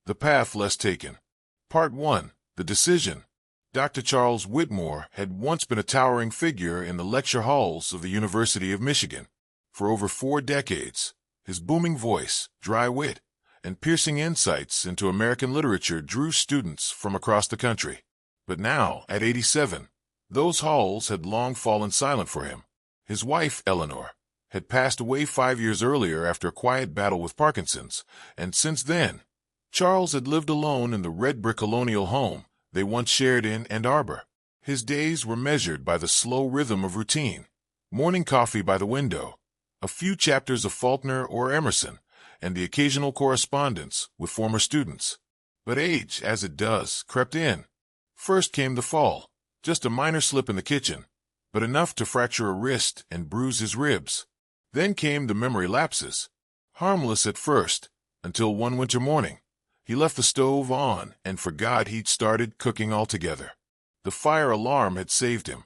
The Path Less Taken. Part 1. The Decision. Dr. Charles Whitmore had once been a towering figure in the lecture halls of the University of Michigan. For over 4 decades, his booming voice, dry wit, and piercing insights into American literature drew students from across the country. But now, at 87, those halls had long fallen silent for him. His wife, Eleanor, had passed away 5 years earlier after a quiet battle with Parkinson's, and since then, Charles had lived alone in the red brick colonial home they once shared in Ann Arbor. His days were measured by the slow rhythm of routine, morning coffee by the window, a few chapters of Faulkner or Emerson, and the occasional correspondence with former students. But age, as it does, crept in. First came the fall, just a minor slip in the kitchen, but enough to fracture a wrist and bruise his ribs. Then came the memory lapses, harmless at first, until one winter morning, he left the stove on and forgot he'd started cooking altogether. The fire alarm had saved him.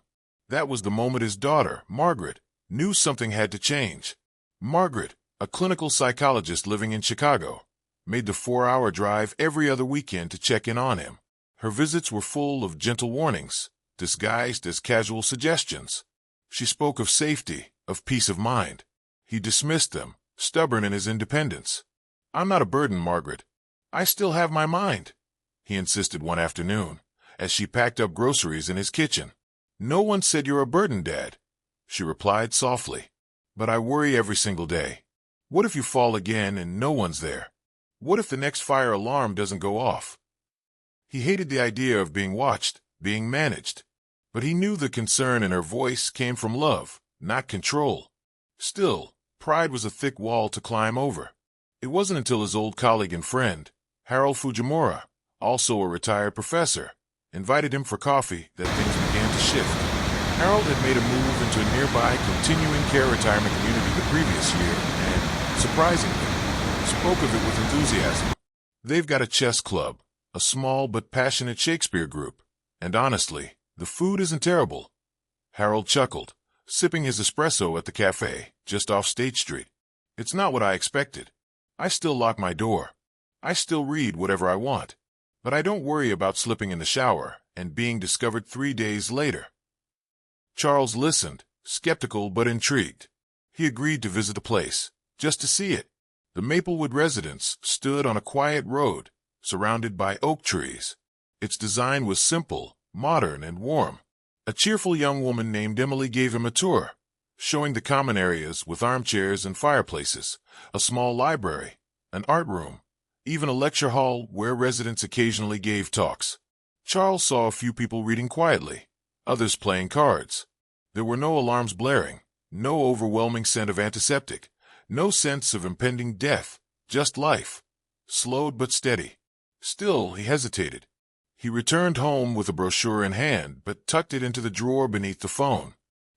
That was the moment his daughter, Margaret, knew something had to change. Margaret, a clinical psychologist living in Chicago, made the 4-hour drive every other weekend to check in on him. Her visits were full of gentle warnings, disguised as casual suggestions. She spoke of safety, of peace of mind. He dismissed them, stubborn in his independence. "I'm not a burden, Margaret. I still have my mind," he insisted one afternoon, as she packed up groceries in his kitchen. "No one said you're a burden, Dad," she replied softly. "But I worry every single day. What if you fall again and no one's there? What if the next fire alarm doesn't go off?" He hated the idea of being watched, being managed. But he knew the concern in her voice came from love, not control. Still, pride was a thick wall to climb over. It wasn't until his old colleague and friend, Harold Fujimura, also a retired professor, invited him for coffee that things began to shift. Harold had made a move into a nearby continuing care retirement community the previous year and, surprisingly, spoke of it with enthusiasm. "They've got a chess club, a small but passionate Shakespeare group, and honestly, the food isn't terrible." Harold chuckled, sipping his espresso at the cafe just off State Street. "It's not what I expected. I still lock my door. I still read whatever I want. But I don't worry about slipping in the shower and being discovered 3 days later." Charles listened, skeptical but intrigued. He agreed to visit the place, just to see it. The Maplewood residence stood on a quiet road, surrounded by oak trees. Its design was simple, modern, and warm. A cheerful young woman named Emily gave him a tour, showing the common areas with armchairs and fireplaces, a small library, an art room, even a lecture hall where residents occasionally gave talks. Charles saw a few people reading quietly, others playing cards. There were no alarms blaring, no overwhelming scent of antiseptic, no sense of impending death, just life, slowed but steady. Still, he hesitated. He returned home with a brochure in hand, but tucked it into the drawer beneath the phone.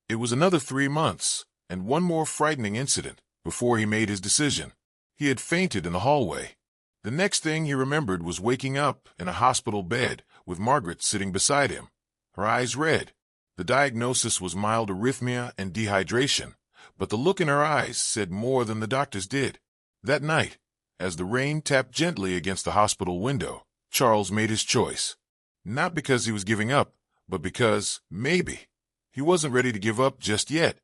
It was another 3 months, and one more frightening incident, before he made his decision. He had fainted in the hallway. The next thing he remembered was waking up in a hospital bed with Margaret sitting beside him, her eyes red. The diagnosis was mild arrhythmia and dehydration, but the look in her eyes said more than the doctors did. That night, as the rain tapped gently against the hospital window, Charles made his choice. Not because he was giving up, but because, maybe, he wasn't ready to give up just yet.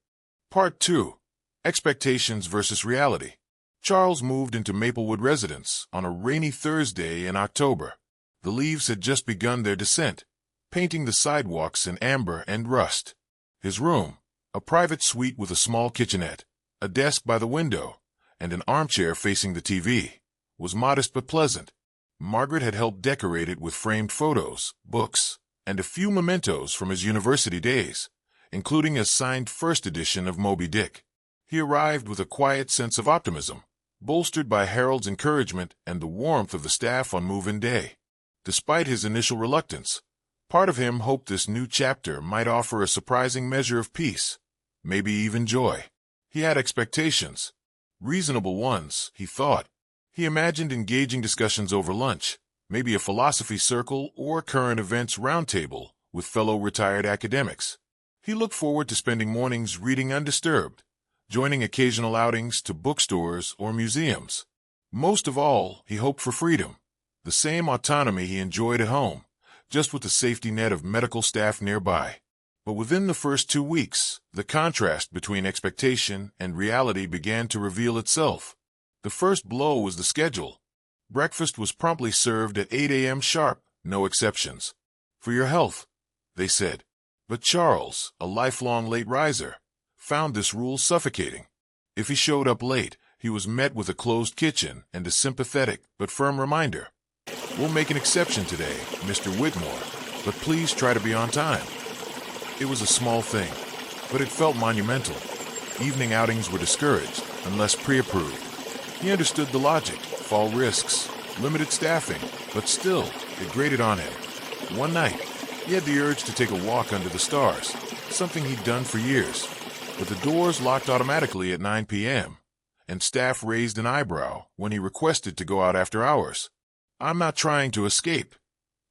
Part 2. Expectations versus reality. Charles moved into Maplewood residence on a rainy Thursday in October. The leaves had just begun their descent, painting the sidewalks in amber and rust. His room, a private suite with a small kitchenette, a desk by the window, and an armchair facing the TV, was modest but pleasant. Margaret had helped decorate it with framed photos, books, and a few mementos from his university days, including a signed first edition of Moby Dick. He arrived with a quiet sense of optimism, bolstered by Harold's encouragement and the warmth of the staff on move-in day. Despite his initial reluctance, part of him hoped this new chapter might offer a surprising measure of peace, maybe even joy. He had expectations. Reasonable ones, he thought. He imagined engaging discussions over lunch, maybe a philosophy circle or current events roundtable with fellow retired academics. He looked forward to spending mornings reading undisturbed, joining occasional outings to bookstores or museums. Most of all, he hoped for freedom. The same autonomy he enjoyed at home, just with the safety net of medical staff nearby. But within the first 2 weeks, the contrast between expectation and reality began to reveal itself. The first blow was the schedule. Breakfast was promptly served at 8 a.m. sharp, no exceptions. "For your health," they said. But Charles, a lifelong late riser, found this rule suffocating. If he showed up late, he was met with a closed kitchen and a sympathetic but firm reminder. "We'll make an exception today, Mr. Whitmore, but please try to be on time." It was a small thing, but it felt monumental. Evening outings were discouraged unless pre-approved. He understood the logic, fall risks, limited staffing, but still, it grated on him. One night, he had the urge to take a walk under the stars, something he'd done for years. But the doors locked automatically at 9 p.m., and staff raised an eyebrow when he requested to go out after hours. "I'm not trying to escape,"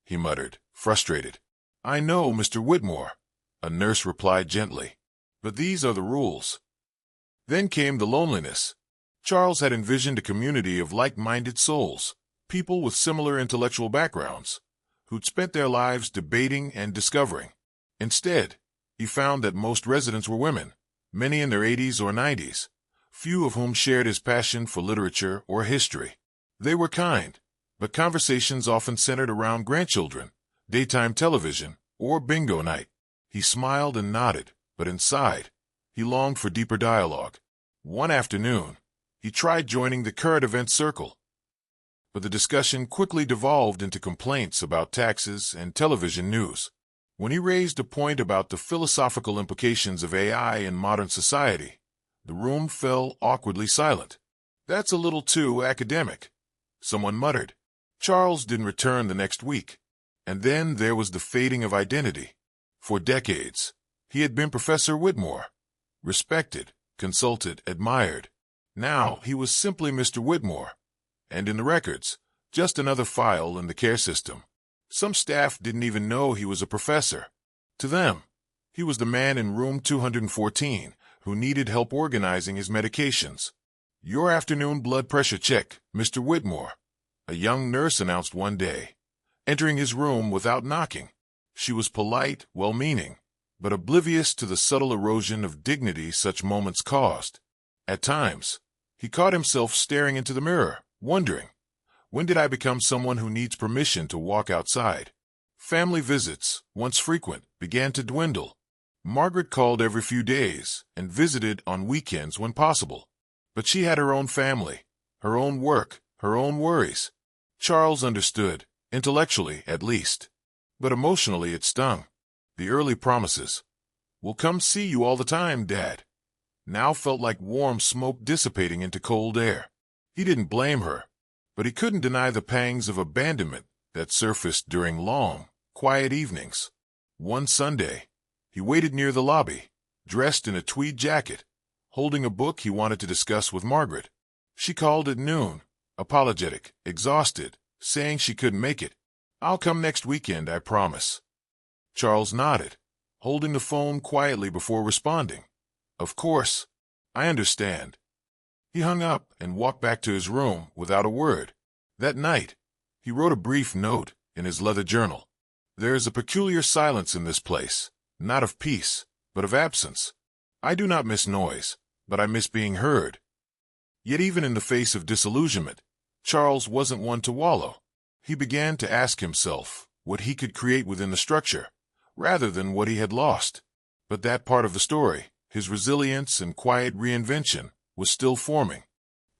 he muttered, frustrated. "I know, Mr. Whitmore," a nurse replied gently. "But these are the rules." Then came the loneliness. Charles had envisioned a community of like-minded souls, people with similar intellectual backgrounds, who'd spent their lives debating and discovering. Instead, he found that most residents were women, many in their 80s or 90s, few of whom shared his passion for literature or history. They were kind, but conversations often centered around grandchildren, daytime television, or bingo night. He smiled and nodded, but inside, he longed for deeper dialogue. One afternoon, he tried joining the current events circle, but the discussion quickly devolved into complaints about taxes and television news. When he raised a point about the philosophical implications of AI in modern society, the room fell awkwardly silent. "That's a little too academic," someone muttered. Charles didn't return the next week. And then there was the fading of identity. For decades, he had been Professor Whitmore, respected, consulted, admired. Now he was simply Mr. Whitmore, and in the records, just another file in the care system. Some staff didn't even know he was a professor. To them, he was the man in room 214 who needed help organizing his medications. "Your afternoon blood pressure check, Mr. Whitmore," a young nurse announced one day, entering his room without knocking. She was polite, well-meaning, but oblivious to the subtle erosion of dignity such moments caused. At times, he caught himself staring into the mirror, wondering, when did I become someone who needs permission to walk outside? Family visits, once frequent, began to dwindle. Margaret called every few days and visited on weekends when possible. But she had her own family, her own work, her own worries. Charles understood, intellectually at least. But emotionally it stung. The early promises, "We'll come see you all the time, Dad," now felt like warm smoke dissipating into cold air. He didn't blame her, but he couldn't deny the pangs of abandonment that surfaced during long, quiet evenings. One Sunday, he waited near the lobby, dressed in a tweed jacket, holding a book he wanted to discuss with Margaret. She called at noon, apologetic, exhausted, saying she couldn't make it. "I'll come next weekend, I promise." Charles nodded, holding the phone quietly before responding. "Of course, I understand." He hung up and walked back to his room without a word. That night, he wrote a brief note in his leather journal. "There is a peculiar silence in this place, not of peace, but of absence. I do not miss noise, but I miss being heard." Yet even in the face of disillusionment, Charles wasn't one to wallow. He began to ask himself what he could create within the structure, rather than what he had lost. But that part of the story, his resilience and quiet reinvention, was still forming.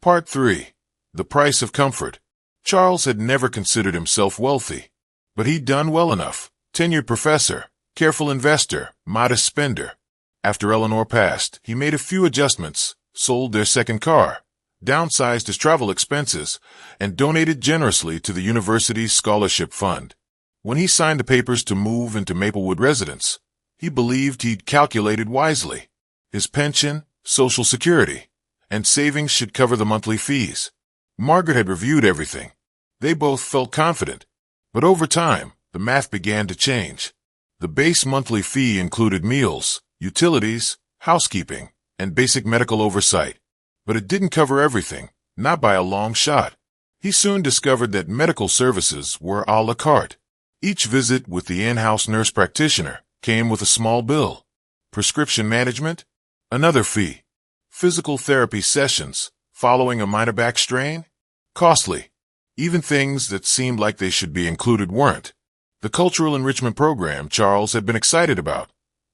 Part 3. The Price of Comfort. Charles had never considered himself wealthy, but he'd done well enough. Tenured professor, careful investor, modest spender. After Eleanor passed, he made a few adjustments, sold their second car, downsized his travel expenses, and donated generously to the university's scholarship fund. When he signed the papers to move into Maplewood residence, he believed he'd calculated wisely. His pension, Social Security, and savings should cover the monthly fees. Margaret had reviewed everything. They both felt confident. But over time, the math began to change. The base monthly fee included meals, utilities, housekeeping, and basic medical oversight. But it didn't cover everything, not by a long shot. He soon discovered that medical services were a la carte. Each visit with the in-house nurse practitioner came with a small bill. Prescription management? Another fee. Physical therapy sessions, following a minor back strain? Costly. Even things that seemed like they should be included weren't. The cultural enrichment program Charles had been excited about,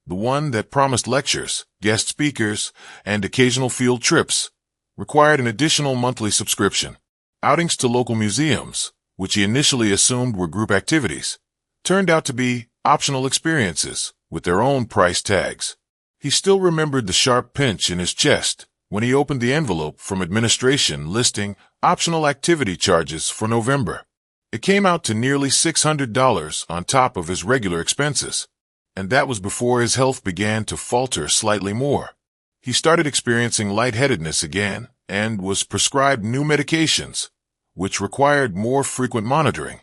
the one that promised lectures, guest speakers, and occasional field trips, required an additional monthly subscription. Outings to local museums, which he initially assumed were group activities, turned out to be optional experiences with their own price tags. He still remembered the sharp pinch in his chest when he opened the envelope from administration listing optional activity charges for November. It came out to nearly $600 on top of his regular expenses, and that was before his health began to falter slightly more. He started experiencing lightheadedness again and was prescribed new medications, which required more frequent monitoring.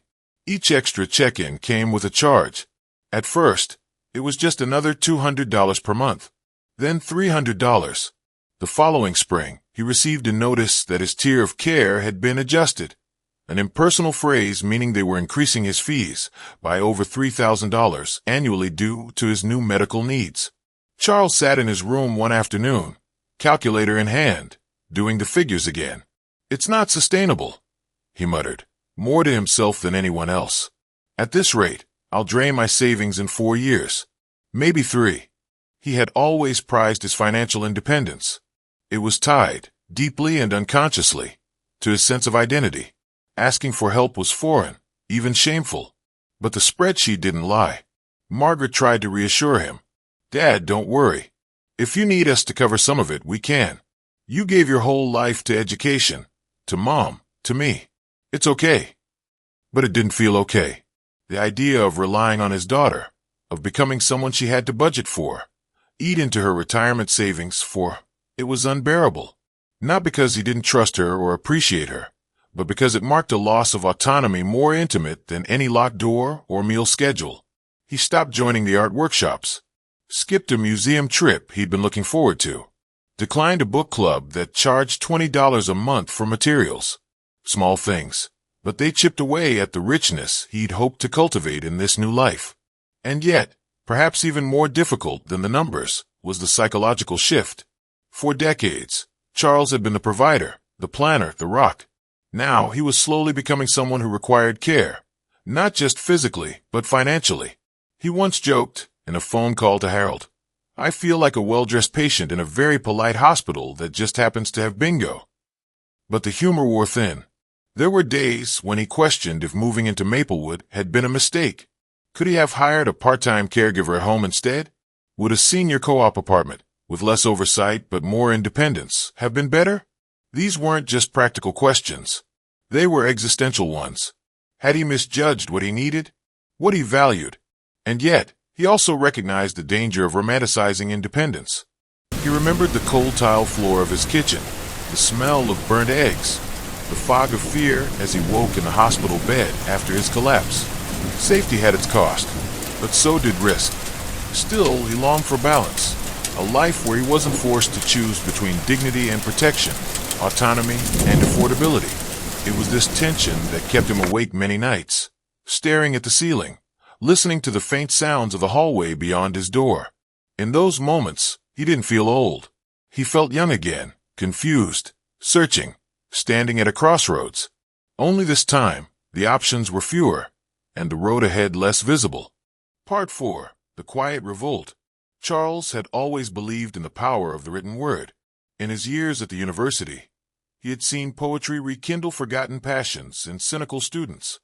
Each extra check-in came with a charge. At first, it was just another $200 per month, then $300. The following spring, he received a notice that his tier of care had been adjusted, an impersonal phrase meaning they were increasing his fees by over $3,000 annually due to his new medical needs. Charles sat in his room one afternoon, calculator in hand, doing the figures again. "It's not sustainable," he muttered, more to himself than anyone else. "At this rate, I'll drain my savings in 4 years, maybe 3. He had always prized his financial independence. It was tied, deeply and unconsciously, to his sense of identity. Asking for help was foreign, even shameful. But the spreadsheet didn't lie. Margaret tried to reassure him. "Dad, don't worry. If you need us to cover some of it, we can. You gave your whole life to education, to Mom, to me. It's okay." But it didn't feel okay. The idea of relying on his daughter, of becoming someone she had to budget for, eat into her retirement savings for, it was unbearable. Not because he didn't trust her or appreciate her, but because it marked a loss of autonomy more intimate than any locked door or meal schedule. He stopped joining the art workshops, skipped a museum trip he'd been looking forward to, declined a book club that charged $20 a month for materials. Small things, but they chipped away at the richness he'd hoped to cultivate in this new life. And yet, perhaps even more difficult than the numbers was the psychological shift. For decades, Charles had been the provider, the planner, the rock. Now he was slowly becoming someone who required care, not just physically, but financially. He once joked, in a phone call to Harold, "I feel like a well-dressed patient in a very polite hospital that just happens to have bingo." But the humor wore thin. There were days when he questioned if moving into Maplewood had been a mistake. Could he have hired a part-time caregiver at home instead? Would a senior co-op apartment, with less oversight but more independence, have been better? These weren't just practical questions. They were existential ones. Had he misjudged what he needed, what he valued? And yet, he also recognized the danger of romanticizing independence. He remembered the cold tile floor of his kitchen, the smell of burnt eggs, the fog of fear as he woke in the hospital bed after his collapse. Safety had its cost, but so did risk. Still, he longed for balance, a life where he wasn't forced to choose between dignity and protection, autonomy and affordability. It was this tension that kept him awake many nights, staring at the ceiling, listening to the faint sounds of the hallway beyond his door. In those moments, he didn't feel old. He felt young again, confused, searching, standing at a crossroads. Only this time, the options were fewer, and the road ahead less visible. Part 4. The Quiet Revolt. Charles had always believed in the power of the written word. In his years at the university, he had seen poetry rekindle forgotten passions in cynical students,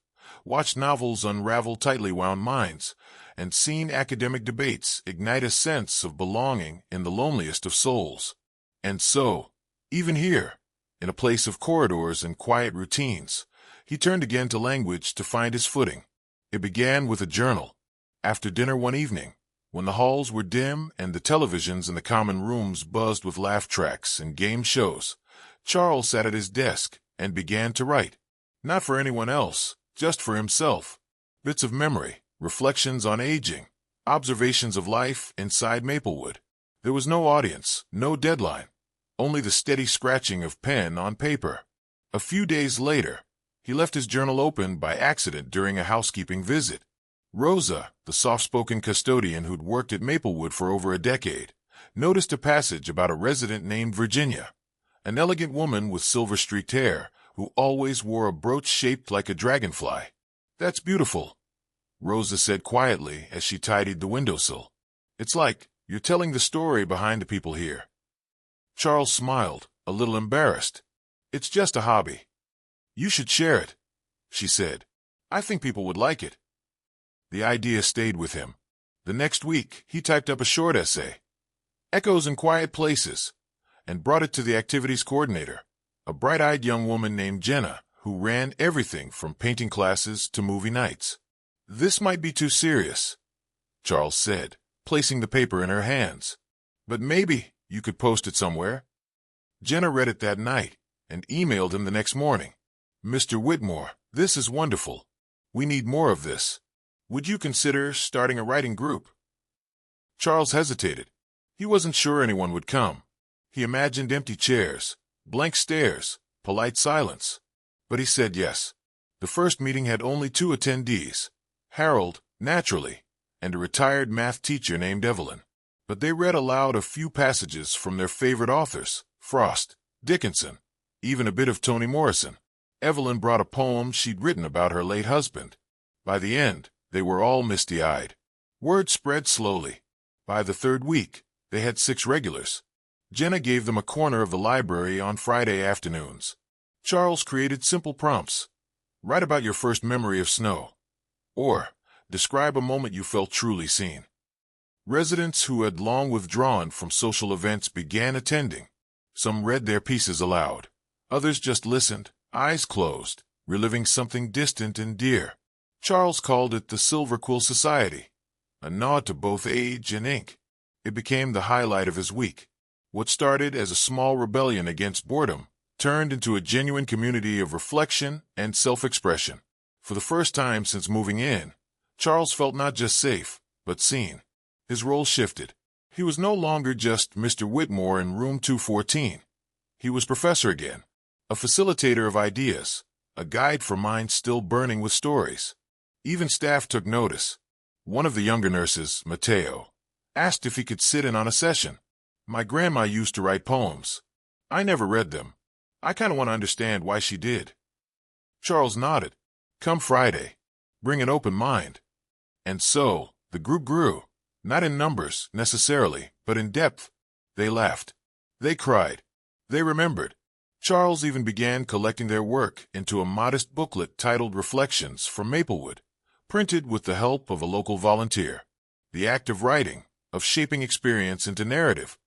watched novels unravel tightly wound minds, and seen academic debates ignite a sense of belonging in the loneliest of souls. And so, even here, in a place of corridors and quiet routines, he turned again to language to find his footing. It began with a journal. After dinner one evening, when the halls were dim and the televisions in the common rooms buzzed with laugh tracks and game shows, Charles sat at his desk and began to write. Not for anyone else, just for himself. Bits of memory, reflections on aging, observations of life inside Maplewood. There was no audience, no deadline, only the steady scratching of pen on paper. A few days later, He left his journal open by accident during a housekeeping visit. Rosa, the soft-spoken custodian who'd worked at Maplewood for over a decade, noticed a passage about a resident named Virginia, an elegant woman with silver-streaked hair who always wore a brooch shaped like a dragonfly. "That's beautiful," Rosa said quietly as she tidied the windowsill. "It's like you're telling the story behind the people here." Charles smiled, a little embarrassed. "It's just a hobby." "You should share it," she said. "I think people would like it." The idea stayed with him. The next week, he typed up a short essay, "Echoes in Quiet Places," and brought it to the activities coordinator, a bright-eyed young woman named Jenna, who ran everything from painting classes to movie nights. "This might be too serious," Charles said, placing the paper in her hands. "But maybe you could post it somewhere." Jenna read it that night and emailed him the next morning. "Mr. Whitmore, this is wonderful. We need more of this. Would you consider starting a writing group?" Charles hesitated. He wasn't sure anyone would come. He imagined empty chairs, blank stares, polite silence. But he said yes. The first meeting had only 2 attendees, Harold, naturally, and a retired math teacher named Evelyn. But they read aloud a few passages from their favorite authors, Frost, Dickinson, even a bit of Toni Morrison. Evelyn brought a poem she'd written about her late husband. By the end, they were all misty-eyed. Word spread slowly. By the 3rd week, they had 6 regulars. Jenna gave them a corner of the library on Friday afternoons. Charles created simple prompts. Write about your first memory of snow. Or, describe a moment you felt truly seen. Residents who had long withdrawn from social events began attending. Some read their pieces aloud. Others just listened, eyes closed, reliving something distant and dear. Charles called it the Silver Quill Society, a nod to both age and ink. It became the highlight of his week. What started as a small rebellion against boredom turned into a genuine community of reflection and self-expression. For the first time since moving in, Charles felt not just safe, but seen. His role shifted. He was no longer just Mr. Whitmore in room 214. He was professor again, a facilitator of ideas, a guide for minds still burning with stories. Even staff took notice. One of the younger nurses, Mateo, asked if he could sit in on a session. "My grandma used to write poems. I never read them. I kind of want to understand why she did." Charles nodded. "Come Friday. Bring an open mind." And so, the group grew, not in numbers, necessarily, but in depth. They laughed. They cried. They remembered. Charles even began collecting their work into a modest booklet titled Reflections from Maplewood, printed with the help of a local volunteer. The act of writing, of shaping experience into narrative,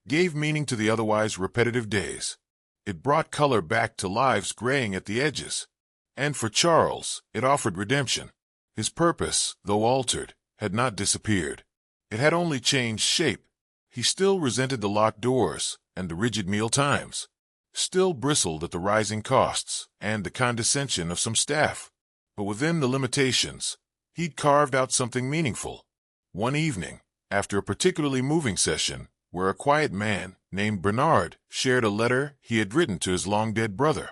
gave meaning to the otherwise repetitive days. It brought color back to lives graying at the edges. And for Charles, it offered redemption. His purpose, though altered, had not disappeared. It had only changed shape. He still resented the locked doors and the rigid meal times, still bristled at the rising costs and the condescension of some staff. But within the limitations, he'd carved out something meaningful. One evening, after a particularly moving session, where a quiet man named Bernard shared a letter he had written to his long-dead brother,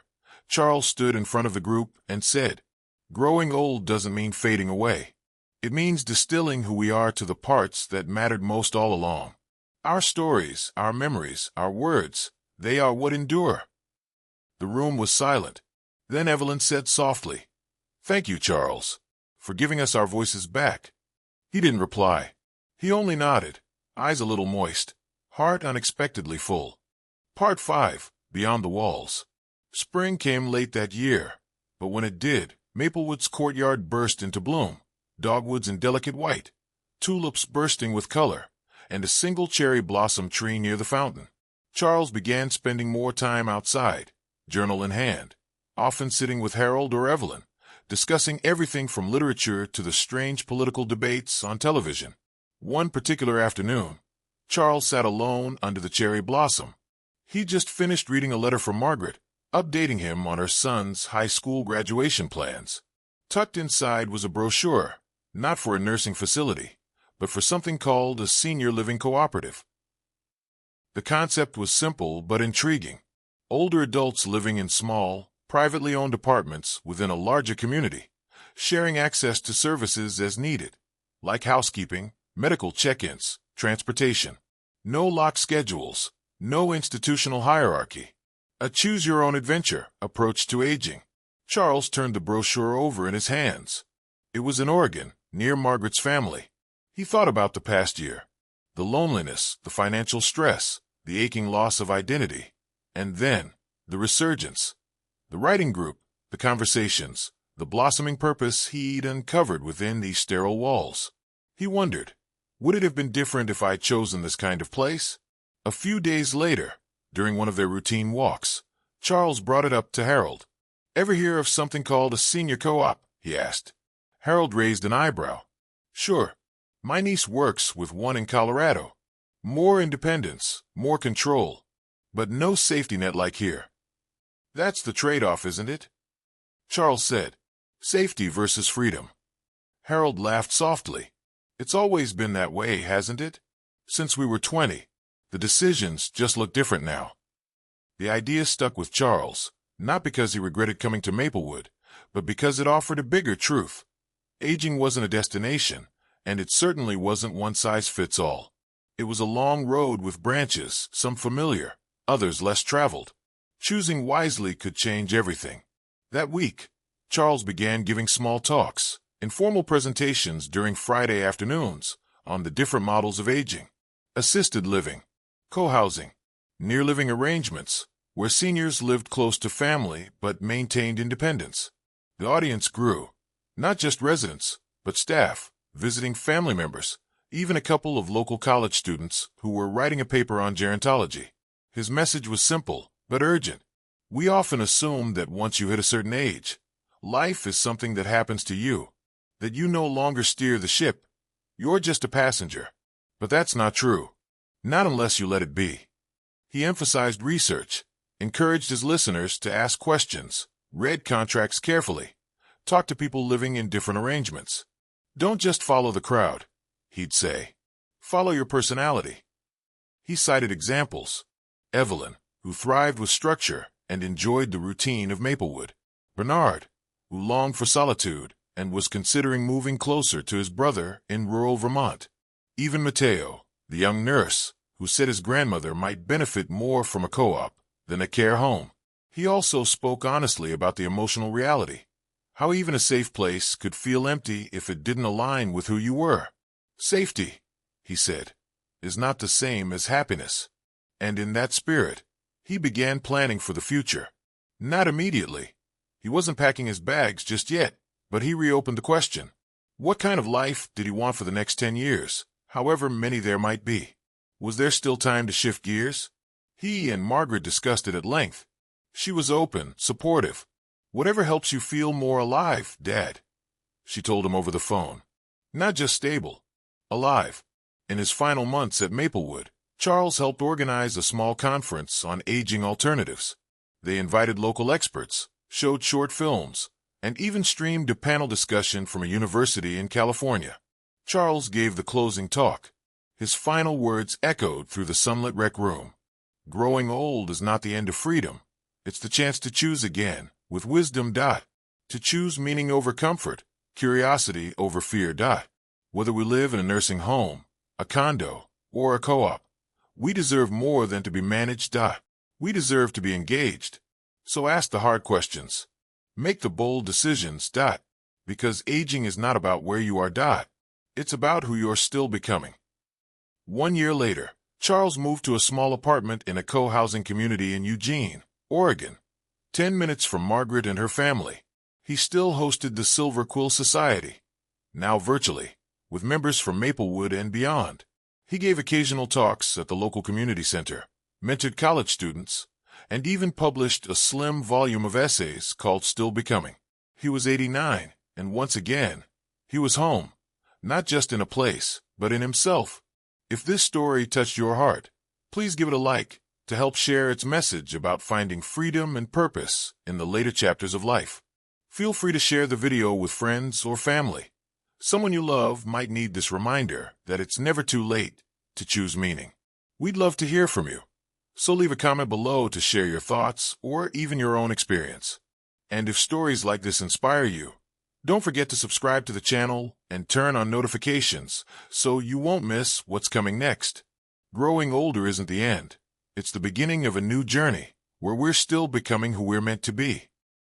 Charles stood in front of the group and said, "Growing old doesn't mean fading away. It means distilling who we are to the parts that mattered most all along. Our stories, our memories, our words, they are what endure." The room was silent. Then Evelyn said softly, "Thank you, Charles, for giving us our voices back." He didn't reply. He only nodded, eyes a little moist, heart unexpectedly full. Part 5, Beyond the Walls. Spring came late that year, but when it did, Maplewood's courtyard burst into bloom, dogwoods in delicate white, tulips bursting with color, and a single cherry blossom tree near the fountain. Charles began spending more time outside, journal in hand, often sitting with Harold or Evelyn, discussing everything from literature to the strange political debates on television. One particular afternoon, Charles sat alone under the cherry blossom. He just finished reading a letter from Margaret, updating him on her son's high school graduation plans. Tucked inside was a brochure, not for a nursing facility, but for something called a senior living cooperative. The concept was simple but intriguing. Older adults living in small, privately owned apartments within a larger community, sharing access to services as needed, like housekeeping, medical check-ins, transportation. No locked schedules, no institutional hierarchy. A choose-your-own-adventure approach to aging. Charles turned the brochure over in his hands. It was in Oregon, near Margaret's family. He thought about the past year. The loneliness, the financial stress, the aching loss of identity. And then, the resurgence. The writing group, the conversations, the blossoming purpose he'd uncovered within these sterile walls. He wondered, would it have been different if I'd chosen this kind of place? A few days later, during one of their routine walks, Charles brought it up to Harold. "Ever hear of something called a senior co-op?" he asked. Harold raised an eyebrow. "Sure. My niece works with one in Colorado. More independence, more control, but no safety net like here." "That's the trade-off, isn't it?" Charles said. "Safety versus freedom." Harold laughed softly. "It's always been that way, hasn't it? Since we were 20. The decisions just look different now." The idea stuck with Charles, not because he regretted coming to Maplewood, but because it offered a bigger truth. Aging wasn't a destination, and it certainly wasn't one-size-fits-all. It was a long road with branches, some familiar, others less traveled. Choosing wisely could change everything. That week, Charles began giving small talks, informal presentations during Friday afternoons, on the different models of aging. Assisted living, co-housing, near-living arrangements, where seniors lived close to family but maintained independence. The audience grew. Not just residents, but staff, visiting family members, even a couple of local college students who were writing a paper on gerontology. His message was simple, but urgent. We often assume that once you hit a certain age, life is something that happens to you, that you no longer steer the ship. You're just a passenger. But that's not true. Not unless you let it be. He emphasized research, encouraged his listeners to ask questions, read contracts carefully, talk to people living in different arrangements. Don't just follow the crowd, he'd say. Follow your personality. He cited examples. Evelyn, who thrived with structure and enjoyed the routine of Maplewood. Bernard, who longed for solitude and was considering moving closer to his brother in rural Vermont. Even Mateo, the young nurse, who said his grandmother might benefit more from a co-op than a care home. He also spoke honestly about the emotional reality, how even a safe place could feel empty if it didn't align with who you were. Safety, he said, is not the same as happiness. And in that spirit, he began planning for the future. Not immediately. He wasn't packing his bags just yet, but he reopened the question. What kind of life did he want for the next 10 years, however many there might be? Was there still time to shift gears? He and Margaret discussed it at length. She was open, supportive. "Whatever helps you feel more alive, Dad," she told him over the phone. Not just stable, alive. In his final months at Maplewood, Charles helped organize a small conference on aging alternatives. They invited local experts, showed short films, and even streamed a panel discussion from a university in California. Charles gave the closing talk. His final words echoed through the sunlit rec room. Growing old is not the end of freedom. It's the chance to choose again, with wisdom. To choose meaning over comfort, curiosity over fear. Whether we live in a nursing home, a condo, or a co-op, we deserve more than to be managed. We deserve to be engaged. So ask the hard questions. Make the bold decisions. Because aging is not about where you are. It's about who you're still becoming. 1 year later, Charles moved to a small apartment in a co-housing community in Eugene, Oregon, 10 minutes from Margaret and her family. He still hosted the Silver Quill Society, now virtually, with members from Maplewood and beyond. He gave occasional talks at the local community center, mentored college students, and even published a slim volume of essays called Still Becoming. He was 89, and once again, he was home, not just in a place, but in himself. If this story touched your heart, please give it a like to help share its message about finding freedom and purpose in the later chapters of life. Feel free to share the video with friends or family. Someone you love might need this reminder that it's never too late to choose meaning. We'd love to hear from you, so leave a comment below to share your thoughts or even your own experience. And if stories like this inspire you, don't forget to subscribe to the channel and turn on notifications so you won't miss what's coming next. Growing older isn't the end. It's the beginning of a new journey where we're still becoming who we're meant to be.